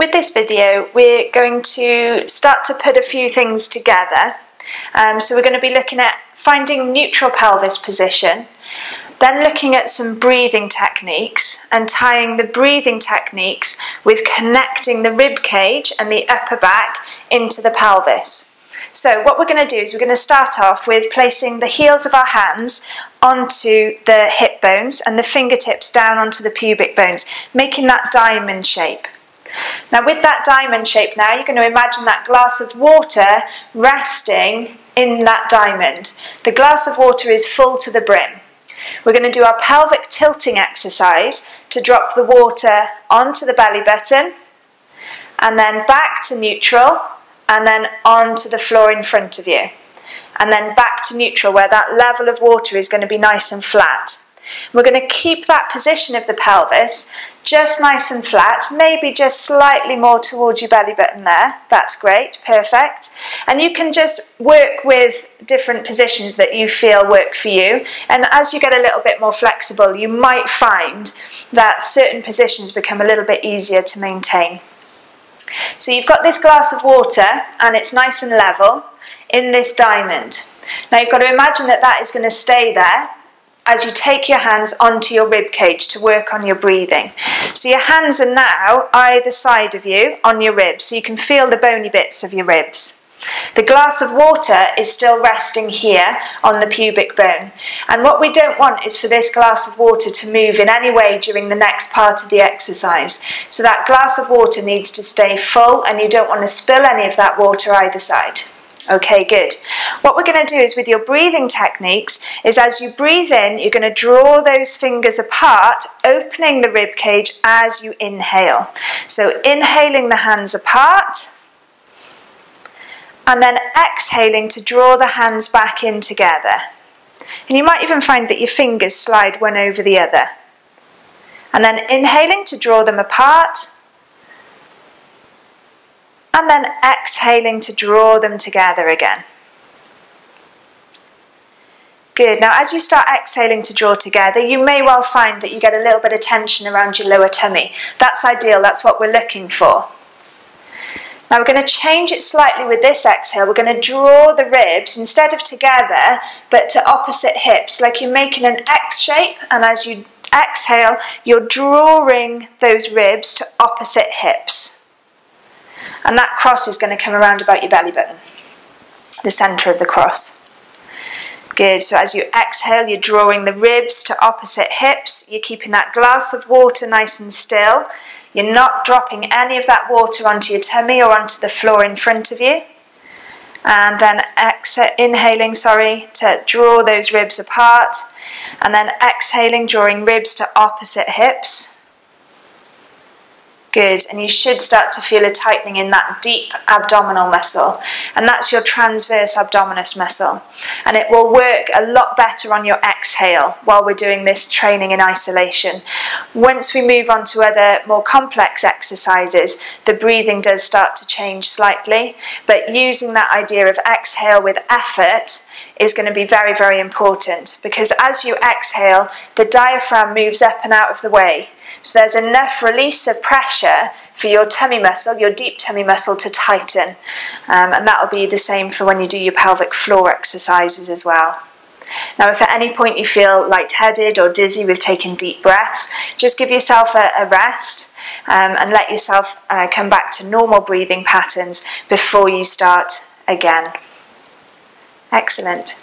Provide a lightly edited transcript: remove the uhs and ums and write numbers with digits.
With this video, we're going to start to put a few things together. So we're going to be looking at finding neutral pelvis position, then looking at some breathing techniques and tying the breathing techniques with connecting the rib cage and the upper back into the pelvis. So what we're going to do is we're going to start off with placing the heels of our hands onto the hip bones and the fingertips down onto the pubic bones, making that diamond shape. Now with that diamond shape now, you're going to imagine that glass of water resting in that diamond. The glass of water is full to the brim. We're going to do our pelvic tilting exercise to drop the water onto the belly button and then back to neutral and then onto the floor in front of you. And then back to neutral where that level of water is going to be nice and flat. We're going to keep that position of the pelvis just nice and flat, maybe just slightly more towards your belly button there. That's great, perfect. And you can just work with different positions that you feel work for you. And as you get a little bit more flexible, you might find that certain positions become a little bit easier to maintain. So you've got this glass of water and it's nice and level in this diamond. Now you've got to imagine that that is going to stay there as you take your hands onto your rib cage to work on your breathing. So your hands are now either side of you on your ribs, so you can feel the bony bits of your ribs. The glass of water is still resting here on the pubic bone. And what we don't want is for this glass of water to move in any way during the next part of the exercise. So that glass of water needs to stay full and you don't want to spill any of that water either side. Okay, good. What we're going to do is with your breathing techniques is as you breathe in, you're going to draw those fingers apart, opening the rib cage as you inhale. So inhaling the hands apart and then exhaling to draw the hands back in together. And you might even find that your fingers slide one over the other. And then inhaling to draw them apart. And then exhaling to draw them together again. Good. Now as you start exhaling to draw together, you may well find that you get a little bit of tension around your lower tummy. That's ideal, that's what we're looking for. Now we're going to change it slightly with this exhale. We're going to draw the ribs instead of together, but to opposite hips, like you're making an X shape, and as you exhale, you're drawing those ribs to opposite hips. And that cross is going to come around about your belly button, the centre of the cross. Good, so as you exhale, you're drawing the ribs to opposite hips. You're keeping that glass of water nice and still. You're not dropping any of that water onto your tummy or onto the floor in front of you. And then inhaling, to draw those ribs apart. And then exhaling, drawing ribs to opposite hips. Good, and you should start to feel a tightening in that deep abdominal muscle, and that's your transverse abdominis muscle, and it will work a lot better on your exhale while we're doing this training in isolation. Once we move on to other more complex exercises, the breathing does start to change slightly, but using that idea of exhale with effort is going to be very, very important, because as you exhale, the diaphragm moves up and out of the way. So there's enough release of pressure for your tummy muscle, your deep tummy muscle, to tighten. And that'll be the same for when you do your pelvic floor exercises as well. Now if at any point you feel lightheaded or dizzy with taking deep breaths, just give yourself a rest and let yourself come back to normal breathing patterns before you start again. Excellent.